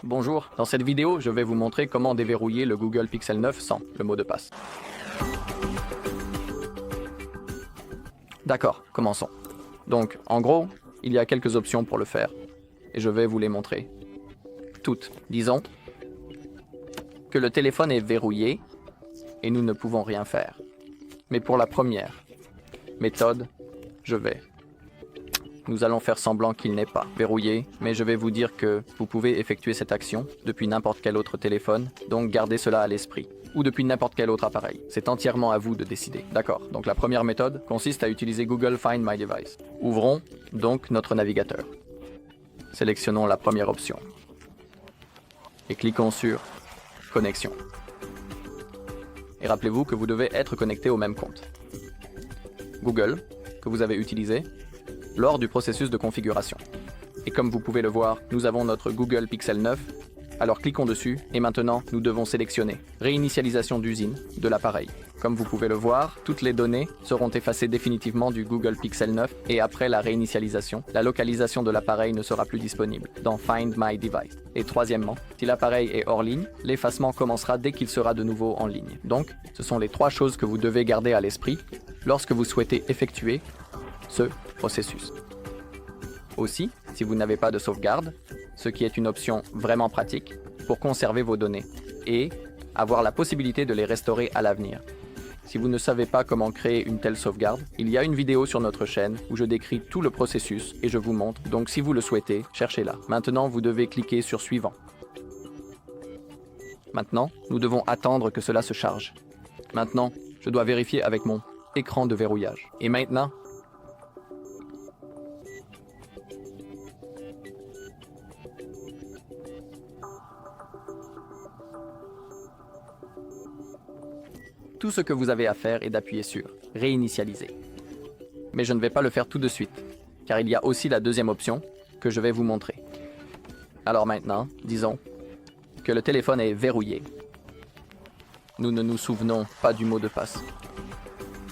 Bonjour, dans cette vidéo, je vais vous montrer comment déverrouiller le Google Pixel 9 sans le mot de passe. D'accord, commençons. Donc, en gros, il y a quelques options pour le faire, et je vais vous les montrer. Toutes. Disons que le téléphone est verrouillé, et nous ne pouvons rien faire. Mais pour la première méthode, nous allons faire semblant qu'il n'est pas verrouillé, mais je vais vous dire que vous pouvez effectuer cette action depuis n'importe quel autre téléphone, donc gardez cela à l'esprit, ou depuis n'importe quel autre appareil. C'est entièrement à vous de décider. D'accord, donc la première méthode consiste à utiliser Google Find My Device. Ouvrons donc notre navigateur. Sélectionnons la première option et cliquons sur Connexion. Et rappelez-vous que vous devez être connecté au même compte Google que vous avez utilisé lors du processus de configuration. Et comme vous pouvez le voir, nous avons notre Google Pixel 9, alors cliquons dessus et maintenant nous devons sélectionner réinitialisation d'usine de l'appareil. Comme vous pouvez le voir, toutes les données seront effacées définitivement du Google Pixel 9 et après la réinitialisation, la localisation de l'appareil ne sera plus disponible dans Find My Device. Et troisièmement, si l'appareil est hors ligne, l'effacement commencera dès qu'il sera de nouveau en ligne. Donc, ce sont les trois choses que vous devez garder à l'esprit lorsque vous souhaitez effectuer ce processus. Aussi, si vous n'avez pas de sauvegarde, ce qui est une option vraiment pratique pour conserver vos données et avoir la possibilité de les restaurer à l'avenir. Si vous ne savez pas comment créer une telle sauvegarde, il y a une vidéo sur notre chaîne où je décris tout le processus et je vous montre, donc si vous le souhaitez, cherchez-la. Maintenant, vous devez cliquer sur Suivant. Maintenant, nous devons attendre que cela se charge. Maintenant, je dois vérifier avec mon écran de verrouillage. Et maintenant, tout ce que vous avez à faire est d'appuyer sur « Réinitialiser ». Mais je ne vais pas le faire tout de suite, car il y a aussi la deuxième option que je vais vous montrer. Alors maintenant, disons que le téléphone est verrouillé. Nous ne nous souvenons pas du mot de passe.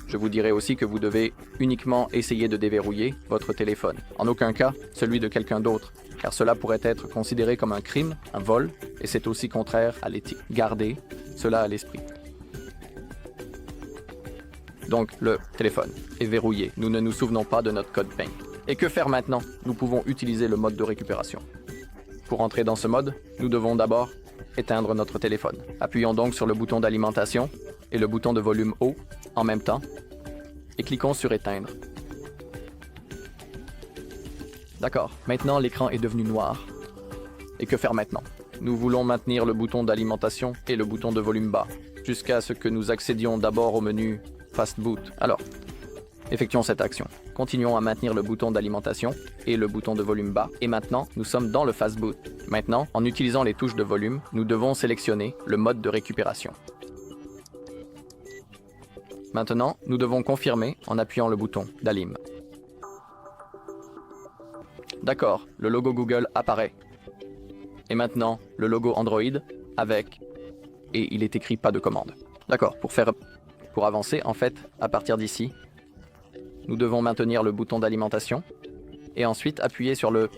Je vous dirai aussi que vous devez uniquement essayer de déverrouiller votre téléphone. En aucun cas, celui de quelqu'un d'autre, car cela pourrait être considéré comme un crime, un vol, et c'est aussi contraire à l'éthique. Gardez cela à l'esprit. Donc, le téléphone est verrouillé. Nous ne nous souvenons pas de notre code PIN. Et que faire maintenant? Nous pouvons utiliser le mode de récupération. Pour entrer dans ce mode, nous devons d'abord éteindre notre téléphone. Appuyons donc sur le bouton d'alimentation et le bouton de volume haut en même temps et cliquons sur Éteindre. D'accord, maintenant l'écran est devenu noir. Et que faire maintenant? Nous voulons maintenir le bouton d'alimentation et le bouton de volume bas jusqu'à ce que nous accédions d'abord au menu Fast Boot. Alors, effectuons cette action. Continuons à maintenir le bouton d'alimentation et le bouton de volume bas. Et maintenant, nous sommes dans le Fast Boot. Maintenant, en utilisant les touches de volume, nous devons sélectionner le mode de récupération. Maintenant, nous devons confirmer en appuyant le bouton d'Alim. D'accord, le logo Google apparaît. Et maintenant, le logo Android avec... Et il est écrit pas de commande. D'accord, pour avancer, en fait, à partir d'ici, nous devons maintenir le bouton d'alimentation et ensuite appuyer sur le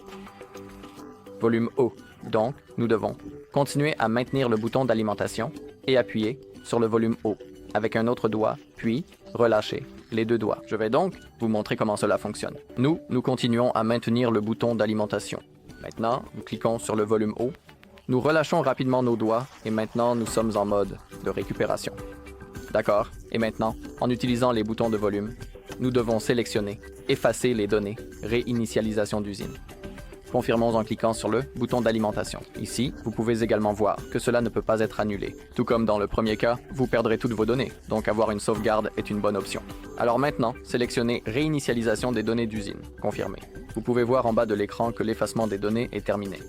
volume haut. Donc, nous devons continuer à maintenir le bouton d'alimentation et appuyer sur le volume haut avec un autre doigt, puis relâcher les deux doigts. Je vais donc vous montrer comment cela fonctionne. Nous continuons à maintenir le bouton d'alimentation. Maintenant, nous cliquons sur le volume haut. Nous relâchons rapidement nos doigts et maintenant nous sommes en mode de récupération. D'accord. Et maintenant, en utilisant les boutons de volume, nous devons sélectionner « Effacer les données » réinitialisation d'usine. Confirmons en cliquant sur le bouton d'alimentation. Ici, vous pouvez également voir que cela ne peut pas être annulé. Tout comme dans le premier cas, vous perdrez toutes vos données, donc avoir une sauvegarde est une bonne option. Alors maintenant, sélectionnez « Réinitialisation des données d'usine ». Confirmez. Vous pouvez voir en bas de l'écran que l'effacement des données est terminé.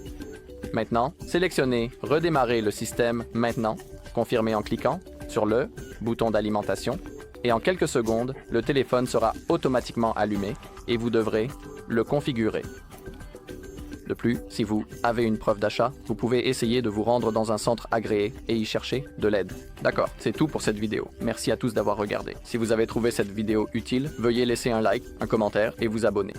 Maintenant, sélectionnez « Redémarrer le système maintenant ». Confirmez en cliquant sur le bouton d'alimentation et en quelques secondes, le téléphone sera automatiquement allumé et vous devrez le configurer. De plus, si vous avez une preuve d'achat, vous pouvez essayer de vous rendre dans un centre agréé et y chercher de l'aide. D'accord, c'est tout pour cette vidéo. Merci à tous d'avoir regardé. Si vous avez trouvé cette vidéo utile, veuillez laisser un like, un commentaire et vous abonner.